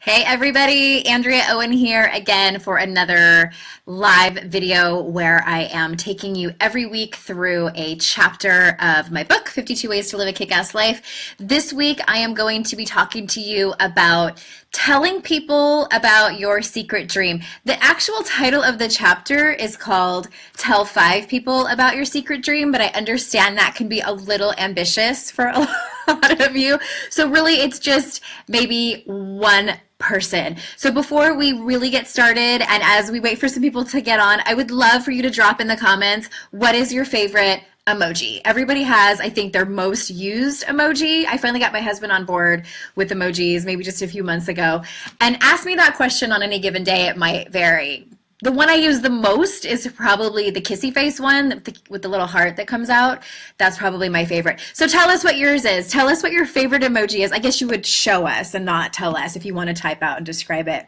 Hey everybody, Andrea Owen here again for another live video where I am taking you every week through a chapter of my book, 52 Ways to Live a Kick-Ass Life. This week I am going to be talking to you about telling people about your secret dream. The actual title of the chapter is called Tell 5 People About Your Secret Dream, but I understand that can be a little ambitious for a lot of you. So really it's just maybe one person. So before we really get started and as we wait for some people to get on, I would love for you to drop in the comments, what is your favorite emoji? Everybody has, I think, their most used emoji. I finally got my husband on board with emojis maybe just a few months ago. And ask me that question on any given day, it might vary. The one I use the most is probably the kissy face one with the little heart that comes out. That's probably my favorite. So tell us what yours is. Tell us what your favorite emoji is. I guess you would show us and not tell us if you want to type out and describe it.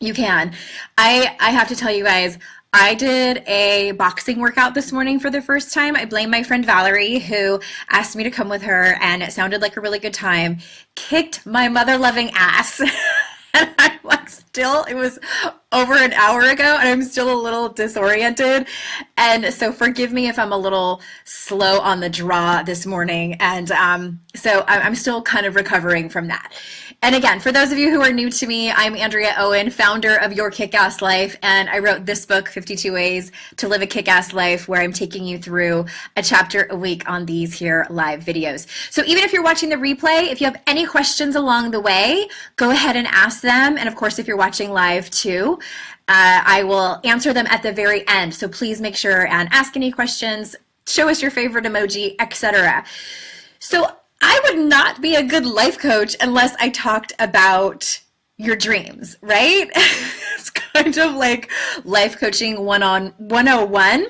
You can. I have to tell you guys, I did a boxing workout this morning for the first time. I blame my friend Valerie, who asked me to come with her, and it sounded like a really good time. Kicked my mother-loving ass. And I'm like still, it was over an hour ago and I'm still a little disoriented. And so forgive me if I'm a little slow on the draw this morning. And so I'm still kind of recovering from that. And again, for those of you who are new to me, I'm Andrea Owen, founder of Your Kick-Ass Life, and I wrote this book, 52 Ways to Live a Kick-Ass Life, where I'm taking you through a chapter a week on these here live videos. So even if you're watching the replay, if you have any questions along the way, go ahead and ask them. And of course, if you're watching live too, I will answer them at the very end. So please make sure and ask any questions, show us your favorite emoji, etc. So I would not be a good life coach unless I talked about your dreams, right? It's kind of like life coaching 101.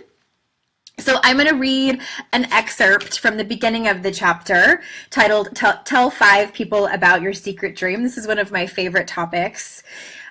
So I'm going to read an excerpt from the beginning of the chapter titled Tell 5 People About Your Secret Dream. This is one of my favorite topics.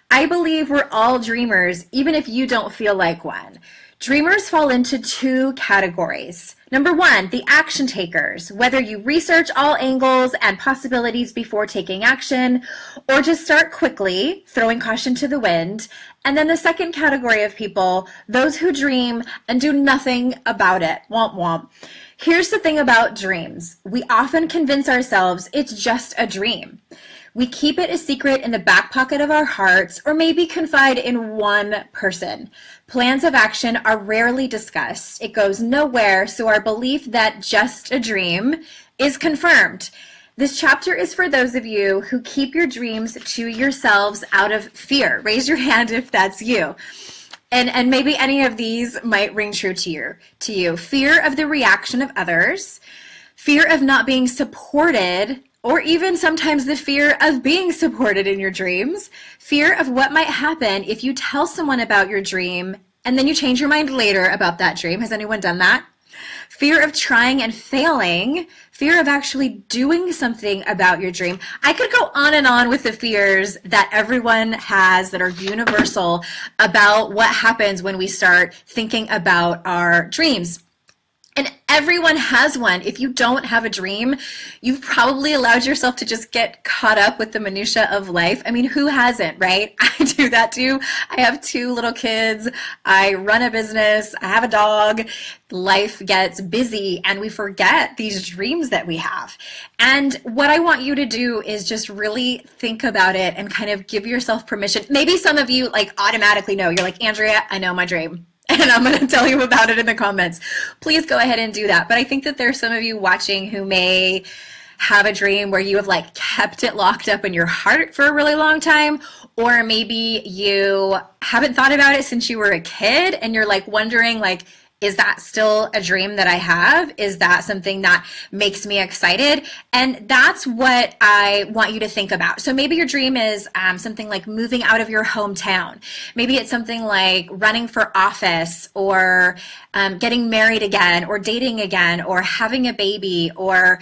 I believe we're all dreamers, even if you don't feel like one. Dreamers fall into 2 categories. Number 1, the action takers, whether you research all angles and possibilities before taking action, or just start quickly, throwing caution to the wind. And then the second category of people, those who dream and do nothing about it. Womp womp. Here's the thing about dreams. We often convince ourselves it's just a dream. We keep it a secret in the back pocket of our hearts, or maybe confide in one person. Plans of action are rarely discussed. It goes nowhere, so our belief that just a dream is confirmed. This chapter is for those of you who keep your dreams to yourselves out of fear. Raise your hand if that's you. And maybe any of these might ring true to you. Fear of the reaction of others, fear of not being supported, or even sometimes the fear of being supported in your dreams, fear of what might happen if you tell someone about your dream and then you change your mind later about that dream. Has anyone done that? Fear of trying and failing, fear of actually doing something about your dream. I could go on and on with the fears that everyone has that are universal about what happens when we start thinking about our dreams. And everyone has one. If you don't have a dream, you've probably allowed yourself to just get caught up with the minutia of life. I mean, who hasn't, right? I do that too. I have 2 little kids. I run a business. I have a dog. Life gets busy and we forget these dreams that we have. And what I want you to do is just really think about it and kind of give yourself permission. Maybe some of you like automatically know. You're like, Andrea, I know my dream. And I'm going to tell you about it in the comments. Please go ahead and do that. But I think that there's some of you watching who may have a dream where you have like kept it locked up in your heart for a really long time, or maybe you haven't thought about it since you were a kid and you're like wondering like, is that still a dream that I have? Is that something that makes me excited? And that's what I want you to think about. So maybe your dream is something like moving out of your hometown. Maybe it's something like running for office, or getting married again, or dating again, or having a baby, or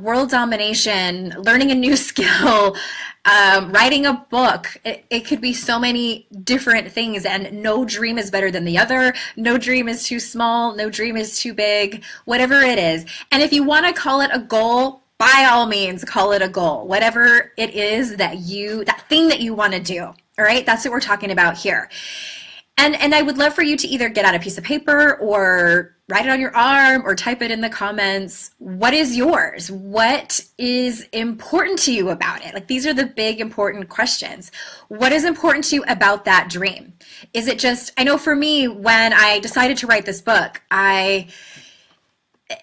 world domination, learning a new skill, writing a book. It could be so many different things, and no dream is better than the other. No dream is too small. No dream is too big, whatever it is. And if you want to call it a goal, by all means, call it a goal. Whatever it is that that thing that you want to do. All right, that's what we're talking about here. And I would love for you to either get out a piece of paper or write it on your arm or type it in the comments. What is yours? What is important to you about it? Like, these are the big important questions. What is important to you about that dream? Is it just, I know for me, when I decided to write this book,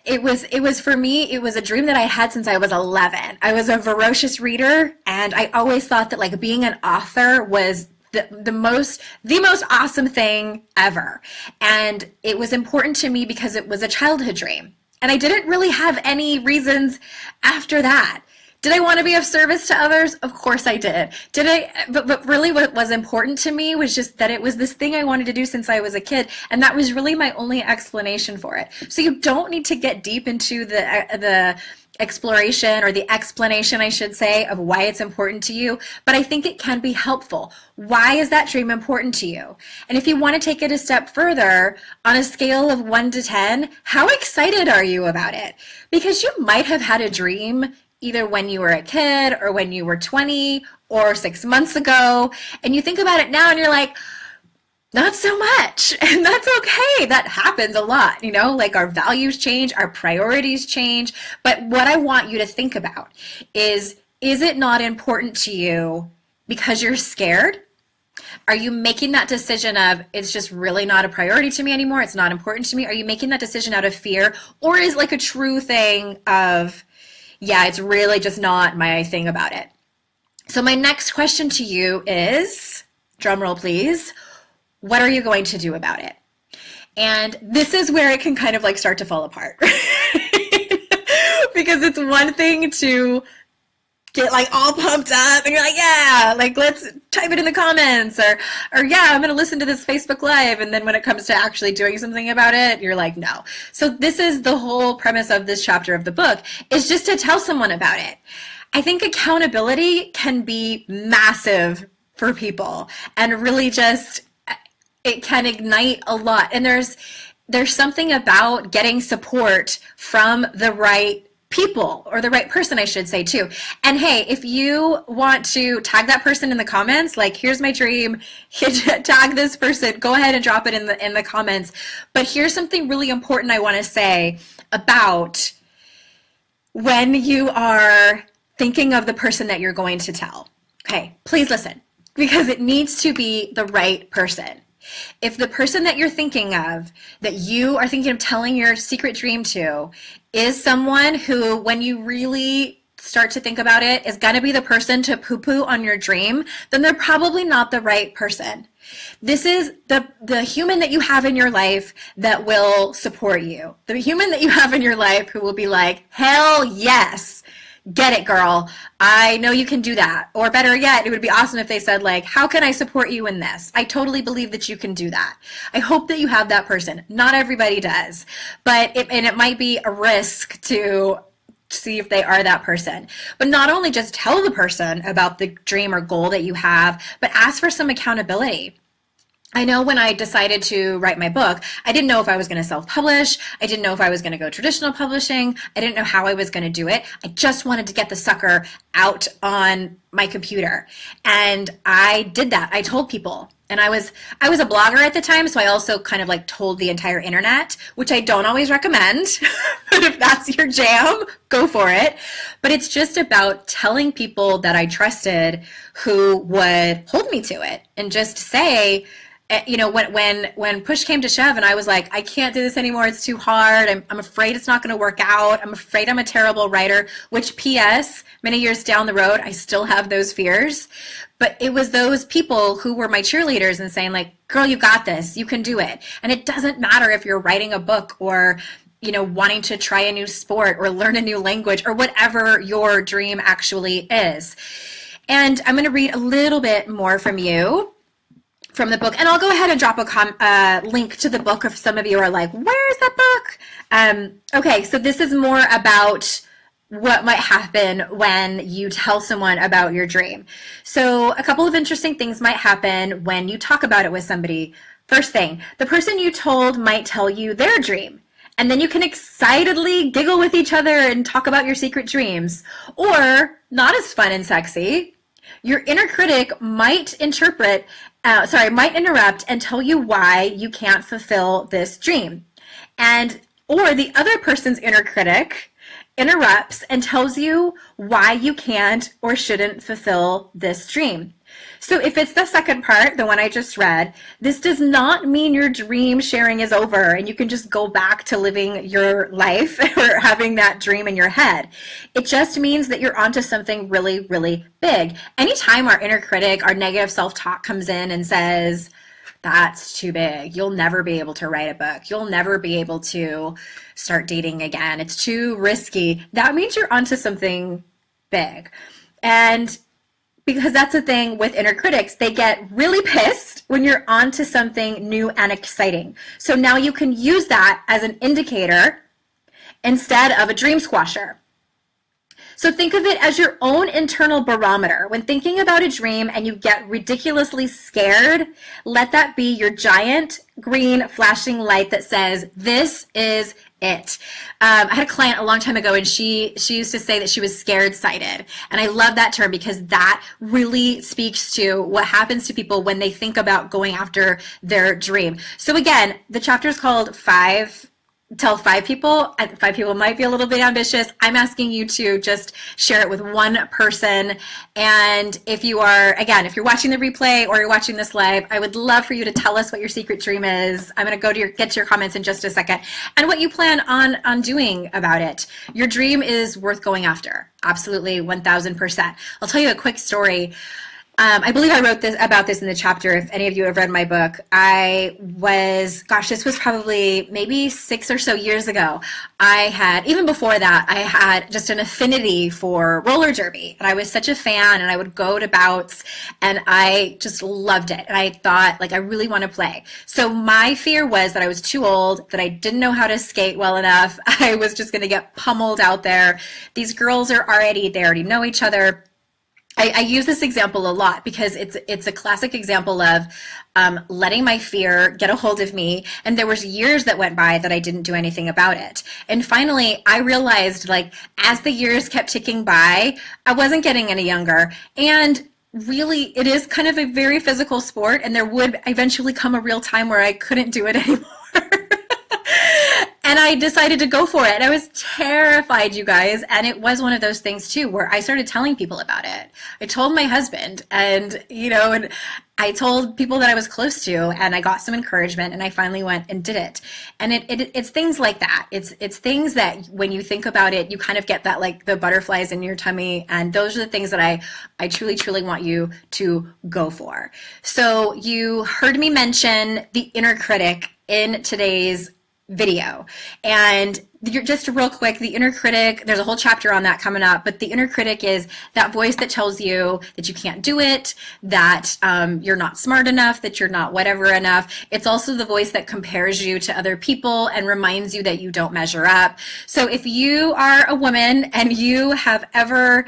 it was a dream that I had since I was 11. I was a voracious reader, and I always thought that like being an author was the most awesome thing ever. And it was important to me because it was a childhood dream. And I didn't really have any reasons after that. Did I want to be of service to others? Of course I did. But really what was important to me was just that it was this thing I wanted to do since I was a kid. And that was really my only explanation for it. So you don't need to get deep into the exploration, or the explanation, I should say, of why it's important to you, but I think it can be helpful. Why is that dream important to you? And if you want to take it a step further, on a scale of 1 to 10, how excited are you about it? Because you might have had a dream either when you were a kid or when you were 20 or 6 months ago, and you think about it now and you're like, not so much. And that's okay. That happens a lot, you know, like our values change, our priorities change. But what I want you to think about is it not important to you because you're scared? Are you making that decision of, it's just really not a priority to me anymore, it's not important to me? Are you making that decision out of fear? Or is like a true thing of, yeah, it's really just not my thing about it? So my next question to you is, drum roll please, what are you going to do about it? And this is where it can kind of like start to fall apart. Because it's one thing to get like all pumped up and you're like, yeah, like let's type it in the comments, or yeah, I'm going to listen to this Facebook Live. And then when it comes to actually doing something about it, you're like, no. So this is the whole premise of this chapter of the book, is just to tell someone about it. I think accountability can be massive for people, and really just, it can ignite a lot. And there's something about getting support from the right people, or the right person, I should say, too. And hey, if you want to tag that person in the comments, like, here's my dream, tag this person, go ahead and drop it in the comments. But here's something really important I want to say about when you are thinking of the person that you're going to tell. Okay, please listen, because it needs to be the right person. If the person that you're thinking of, that you are thinking of telling your secret dream to, is someone who, when you really start to think about it, is going to be the person to poo-poo on your dream, then they're probably not the right person. This is the human that you have in your life that will support you. The human that you have in your life who will be like, hell yes, get it, girl. I know you can do that. Or better yet, it would be awesome if they said, like, how can I support you in this? I totally believe that you can do that. I hope that you have that person. Not everybody does, but it might be a risk to see if they are that person. But not only just tell the person about the dream or goal that you have, but ask for some accountability. I know when I decided to write my book, I didn't know if I was going to self-publish. I didn't know if I was going to go traditional publishing. I didn't know how I was going to do it. I just wanted to get the sucker out on my computer. And I did that. I told people. And I was a blogger at the time, so I also kind of like told the entire internet, which I don't always recommend. But if that's your jam, go for it. But it's just about telling people that I trusted who would hold me to it and just say, you know, when push came to shove and I was like, I can't do this anymore, it's too hard, I'm afraid it's not going to work out, I'm afraid I'm a terrible writer, which P.S., many years down the road, I still have those fears. But it was those people who were my cheerleaders and saying, like, girl, you got this, you can do it. And it doesn't matter if you're writing a book or, you know, wanting to try a new sport or learn a new language or whatever your dream actually is. And I'm going to read a little bit more from you, from the book, and I'll go ahead and drop a link to the book if some of you are like, where's that book? Okay, so this is more about what might happen when you tell someone about your dream. So a couple of interesting things might happen when you talk about it with somebody. First thing, the person you told might tell you their dream. And then you can excitedly giggle with each other and talk about your secret dreams. Or, not as fun and sexy, your inner critic might interrupt and tell you why you can't fulfill this dream. Or the other person's inner critic interrupts and tells you why you can't or shouldn't fulfill this dream. So if it's the second part, the one I just read, this does not mean your dream sharing is over and you can just go back to living your life or having that dream in your head. It just means that you're onto something really, really big. Anytime our inner critic, our negative self-talk comes in and says, that's too big. You'll never be able to write a book. You'll never be able to start dating again. It's too risky. That means you're onto something big. And because that's the thing with inner critics, they get really pissed when you're onto something new and exciting. So now you can use that as an indicator instead of a dream squasher. So think of it as your own internal barometer. When thinking about a dream and you get ridiculously scared, let that be your giant green flashing light that says, this is it. I had a client a long time ago and she used to say that she was scared sighted. And I love that term because that really speaks to what happens to people when they think about going after their dream. So again, the chapter is called Tell 5 people. 5 people might be a little bit ambitious. I'm asking you to just share it with one person. And if you are, again, if you're watching the replay or you're watching this live, I would love for you to tell us what your secret dream is. I'm going to get to your comments in just a second and what you plan on doing about it. Your dream is worth going after. Absolutely, 1000%. I'll tell you a quick story. I believe I wrote about this in the chapter. If any of you have read my book, this was probably maybe 6 or so years ago. Even before that, I had just an affinity for roller derby. And I was such a fan and I would go to bouts and I just loved it. And I thought, like, I really want to play. So my fear was that I was too old, that I didn't know how to skate well enough. I was just going to get pummeled out there. These girls they already know each other. I use this example a lot because it's a classic example of letting my fear get a hold of me. And there was years that went by that I didn't do anything about it. And finally, I realized, like, as the years kept ticking by, I wasn't getting any younger. And really, it is kind of a very physical sport. And there would eventually come a real time where I couldn't do it anymore. And I decided to go for it. I was terrified, you guys. And it was one of those things too, where I started telling people about it. I told my husband and I told people that I was close to, and I got some encouragement, and I finally went and did it. And it's things like that. It's things that when you think about it, you kind of get that, like, the butterflies in your tummy. And those are the things that I truly, truly want you to go for. So you heard me mention the inner critic in today's video. And just real quick, the inner critic, there's a whole chapter on that coming up, but the inner critic is that voice that tells you that you can't do it, that you're not smart enough, that you're not whatever enough. It's also the voice that compares you to other people and reminds you that you don't measure up. So if you are a woman and you have ever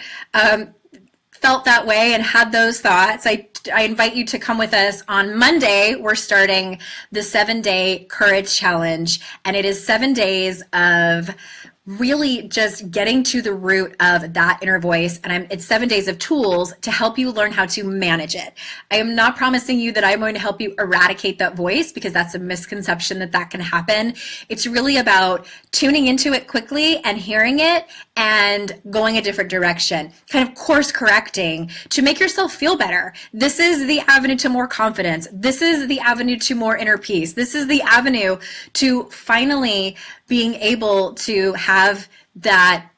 felt that way and had those thoughts, I invite you to come with us on Monday. We're starting the 7-day courage challenge, and it is 7 days of really just getting to the root of that inner voice. And it's 7 days of tools to help you learn how to manage it. I am not promising you that I'm going to help you eradicate that voice, because that's a misconception that can happen. It's really about tuning into it quickly and hearing it and going a different direction, kind of course correcting to make yourself feel better. This is the avenue to more confidence. This is the avenue to more inner peace. This is the avenue to finally being able to have that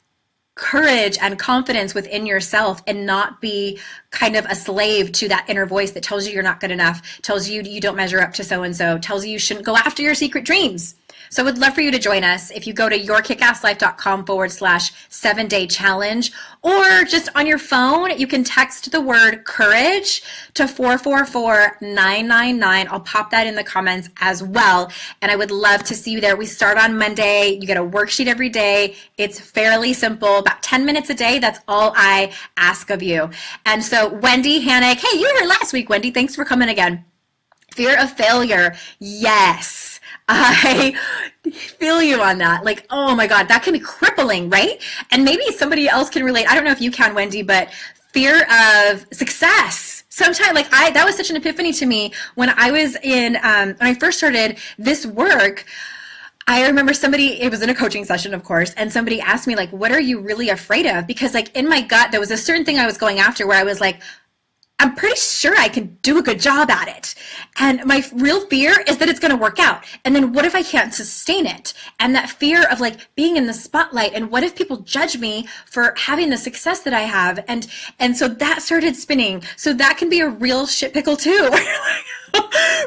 courage and confidence within yourself and not be kind of a slave to that inner voice that tells you you're not good enough, tells you you don't measure up to so-and-so, tells you you shouldn't go after your secret dreams. So I would love for you to join us. If you go to yourkickasslife.com/7-day challenge, or just on your phone, you can text the word courage to 444-999. I'll pop that in the comments as well. And I would love to see you there. We start on Monday. You get a worksheet every day. It's fairly simple, about 10 minutes a day. That's all I ask of you. And so Wendy Hannick, hey, you were here last week, Wendy. Thanks for coming again. Fear of failure. Yes. I feel you on that. Like, oh my God, that can be crippling, right? And maybe somebody else can relate. I don't know if you can, Wendy, but fear of success. Sometimes, like that was such an epiphany to me when I was when I first started this work. I remember it was in a coaching session, of course, and somebody asked me, like, what are you really afraid of? Because like in my gut, there was a certain thing I was going after where I was like, I'm pretty sure I can do a good job at it. And my real fear is that it's going to work out. And then what if I can't sustain it? And that fear of like being in the spotlight. And what if people judge me for having the success that I have? And so that started spinning. So that can be a real shit pickle too.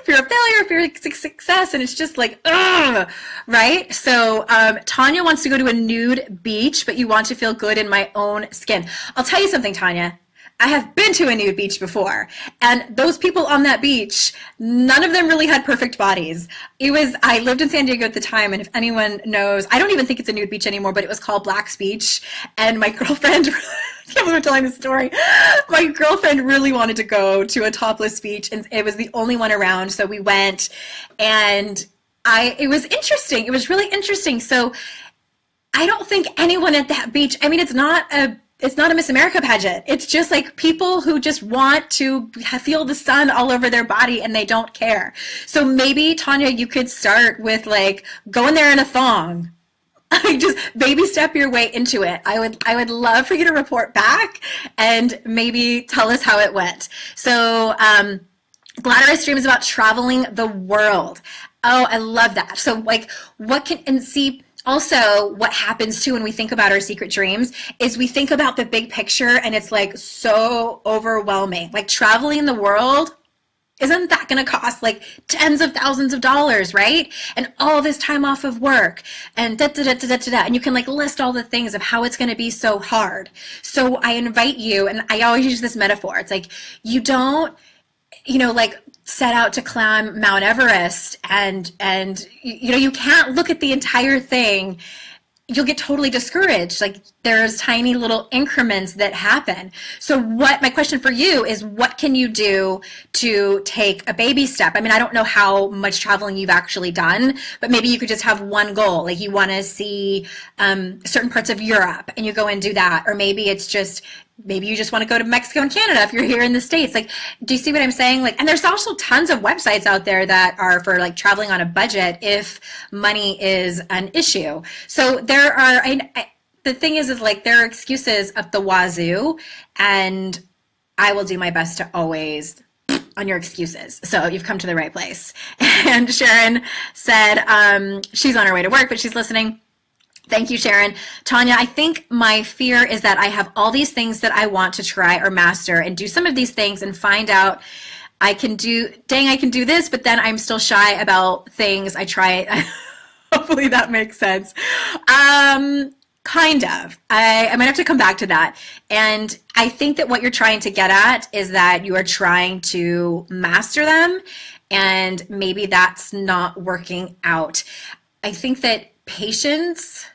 Fear of failure, fear of success. And it's just like, ugh, right? So Tanya wants to go to a nude beach, but you want to feel good in my own skin. I'll tell you something, Tanya. I have been to a nude beach before, and those people on that beach, none of them really had perfect bodies. I lived in San Diego at the time, and if anyone knows, I don't even think it's a nude beach anymore, but it was called Black's Beach, and my girlfriend, I can't believe I'm telling this story, my girlfriend really wanted to go to a topless beach, and it was the only one around, so we went, and it was interesting. It was really interesting. So I don't think anyone at that beach, I mean, it's not a Miss America pageant. It's just like people who just want to feel the sun all over their body and they don't care. So maybe, Tanya, you could start with like going there in a thong. Just baby step your way into it. I would love for you to report back and maybe tell us how it went. So Glamorous Dreams about traveling the world. Oh, I love that. So like also, what happens too when we think about our secret dreams is we think about the big picture and it's like so overwhelming. Like traveling the world, isn't that going to cost like tens of thousands of dollars, right? And all this time off of work and and you can like list all the things of how it's going to be so hard. So I invite you, and I always use this metaphor. It's like you don't, like set out to climb Mount Everest and you can't look at the entire thing. You'll get totally discouraged. Like there's tiny little increments that happen. So my question for you is, what can you do to take a baby step? I mean, I don't know how much traveling you've actually done, but maybe you could just have one goal. Like you want to see certain parts of Europe and you go and do that. Or maybe you just want to go to Mexico and Canada if you're here in the States. Like, do you see what I'm saying? Like, and there's also tons of websites out there that are for like traveling on a budget if money is an issue. So there are, the thing is like there are excuses up the wazoo, and I will do my best to always on your excuses. So you've come to the right place. And Sharon said she's on her way to work, but she's listening. Thank you, Sharon. Tanya, I think my fear is that I have all these things that I want to try or master and do some of these things and find out I can do this, but then I'm still shy about things I try. Hopefully that makes sense. Kind of. I might have to come back to that. And I think that what you're trying to get at is that you are trying to master them, and maybe that's not working out. I think that patience,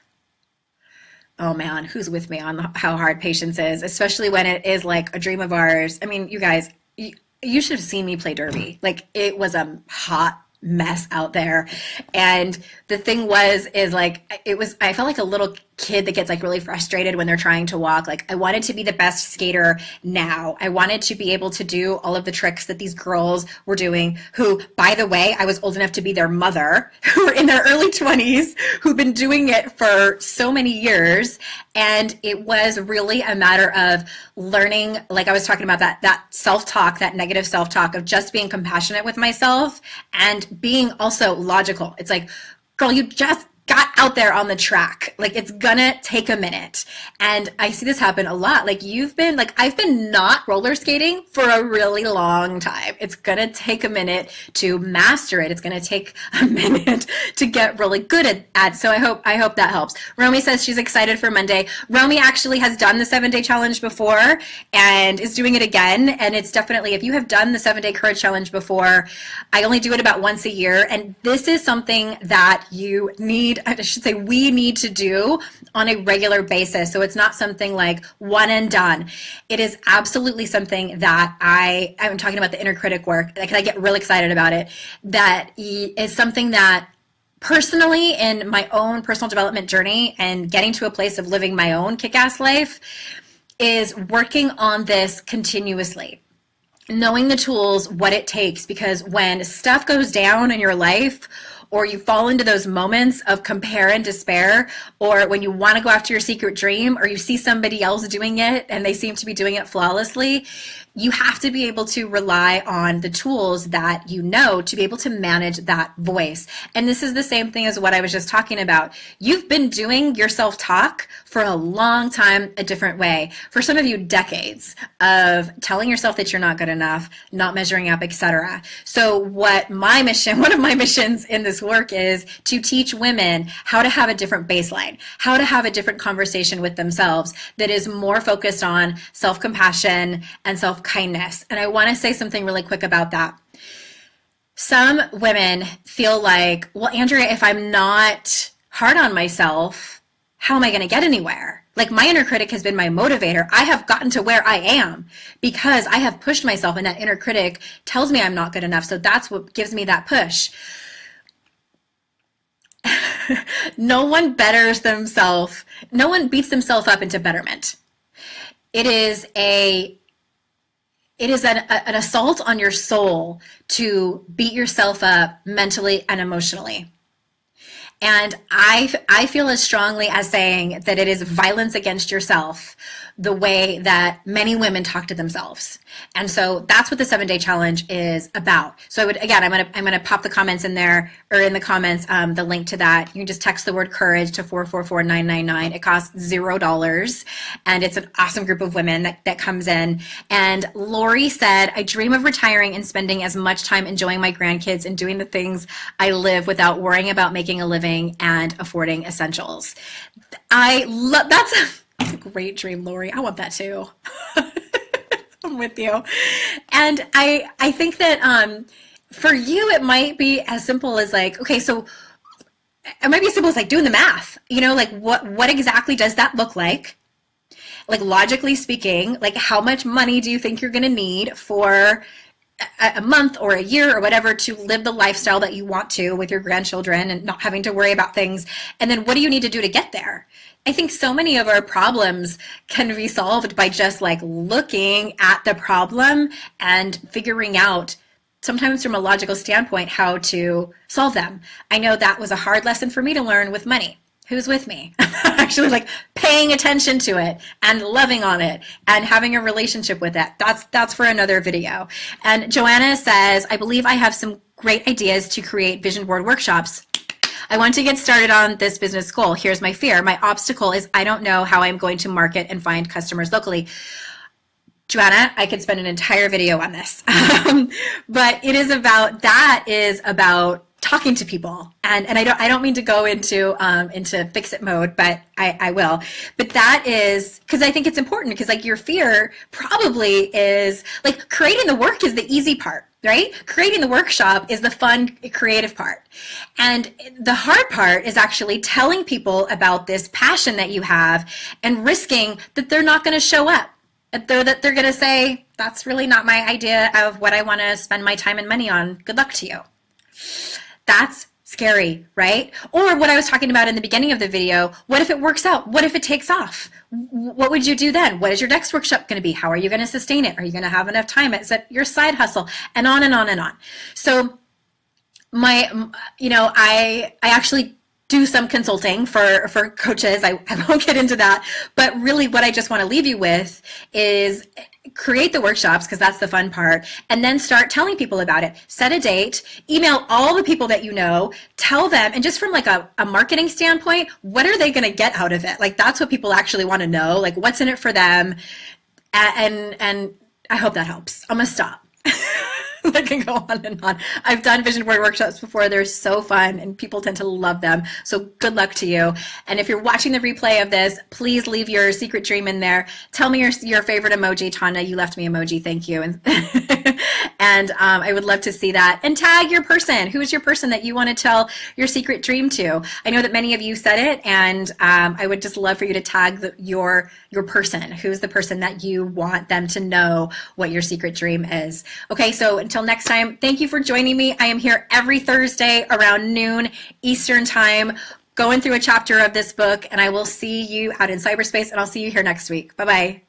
oh man, who's with me on how hard patience is, especially when it is like a dream of ours. I mean, you guys, you should have seen me play derby. Like it was a hot mess out there. And the thing is like, I felt like a little kid that gets like really frustrated when they're trying to walk. Like I wanted to be the best skater now. I wanted to be able to do all of the tricks that these girls were doing, who, by the way, I was old enough to be their mother, who were in their early 20s, who've been doing it for so many years. And it was really a matter of learning, like I was talking about that self-talk, that negative self-talk of just being compassionate with myself and being also logical. It's like, girl, you just got out there on the track. Like it's gonna take a minute. And I see this happen a lot. Like I've been not roller skating for a really long time. It's gonna take a minute to master it. It's gonna take a minute to get really good at. So I hope that helps. Romy says she's excited for Monday. Romy actually has done the 7-day challenge before and is doing it again. And it's definitely, if you have done the 7-day courage challenge before, I only do it about once a year. And this is something that we need to do on a regular basis. So it's not something like one and done. It is absolutely something that I'm talking about the inner critic work, because I get really excited about it. That is something that personally, in my own personal development journey and getting to a place of living my own kick-ass life, is working on this continuously. Knowing the tools, what it takes, because when stuff goes down in your life, or you fall into those moments of compare and despair, or when you want to go after your secret dream, or you see somebody else doing it and they seem to be doing it flawlessly, you have to be able to rely on the tools that you know to be able to manage that voice. And this is the same thing as what I was just talking about. You've been doing your self-talk for a long time a different way. For some of you, decades of telling yourself that you're not good enough, not measuring up, etc. So what my mission, one of my missions in this work, is to teach women how to have a different baseline, how to have a different conversation with themselves that is more focused on self-compassion and self-kindness. And I want to say something really quick about that. Some women feel like, well, Andrea, if I'm not hard on myself, how am I going to get anywhere? Like, my inner critic has been my motivator. I have gotten to where I am because I have pushed myself, and that inner critic tells me I'm not good enough. So that's what gives me that push. No one betters themselves. No one beats themselves up into betterment. It is an assault on your soul to beat yourself up mentally and emotionally. And I feel as strongly as saying that it is violence against yourself, the way that many women talk to themselves. And so that's what the 7-day challenge is about. So I would, again, I'm gonna pop the comments in there, or in the comments, the link to that. You can just text the word courage to 444-999. It costs $0. And it's an awesome group of women that comes in. And Lori said, I dream of retiring and spending as much time enjoying my grandkids and doing the things I live without worrying about making a living and affording essentials. I love, that's a great dream, Lori. I want that too. I'm with you. And I think that for you, it might be as simple as like, okay, so it might be as simple as like doing the math, you know, like what exactly does that look like? Like, logically speaking, like, how much money do you think you're going to need for a month or a year or whatever to live the lifestyle that you want to with your grandchildren and not having to worry about things? And then what do you need to do to get there? I think so many of our problems can be solved by just like looking at the problem and figuring out, sometimes from a logical standpoint, how to solve them. I know that was a hard lesson for me to learn with money. Who's with me? Actually, like, paying attention to it and loving on it and having a relationship with it. That's for another video. And Joanna says, I believe I have some great ideas to create vision board workshops. I want to get started on this business goal. Here's my fear. My obstacle is I don't know how I'm going to market and find customers locally. Joanna, I could spend an entire video on this. But it is about, that is about talking to people. And I don't mean to go into fix-it mode, but I will. But that is, because I think it's important, because like your fear probably is, like, creating the work is the easy part, right? Creating the workshop is the fun, creative part. And the hard part is actually telling people about this passion that you have and risking that they're not going to show up. That they're going to say, that's really not my idea of what I want to spend my time and money on. Good luck to you. That's scary, right? Or what I was talking about in the beginning of the video, what if it works out? What if it takes off? What would you do then? What is your next workshop going to be? How are you going to sustain it? Are you going to have enough time? It's your side hustle, and on and on and on. So I actually do some consulting for coaches. I won't get into that, but really what I just want to leave you with is create the workshops, because that's the fun part, and then start telling people about it. Set a date, email all the people that you know, tell them, and just from like a marketing standpoint, what are they going to get out of it? Like, that's what people actually want to know, like what's in it for them. And I hope that helps. I'm going to stop. I can go on and on. I've done vision board workshops before. They're so fun and people tend to love them. So good luck to you. And if you're watching the replay of this, please leave your secret dream in there. Tell me your favorite emoji. Tana, you left me emoji. Thank you. And And I would love to see that. And tag your person. Who is your person that you want to tell your secret dream to? I know that many of you said it, and I would just love for you to tag your person. Who's the person that you want them to know what your secret dream is? Okay, so until next time, thank you for joining me. I am here every Thursday around noon Eastern time, going through a chapter of this book, and I will see you out in cyberspace, and I'll see you here next week. Bye-bye.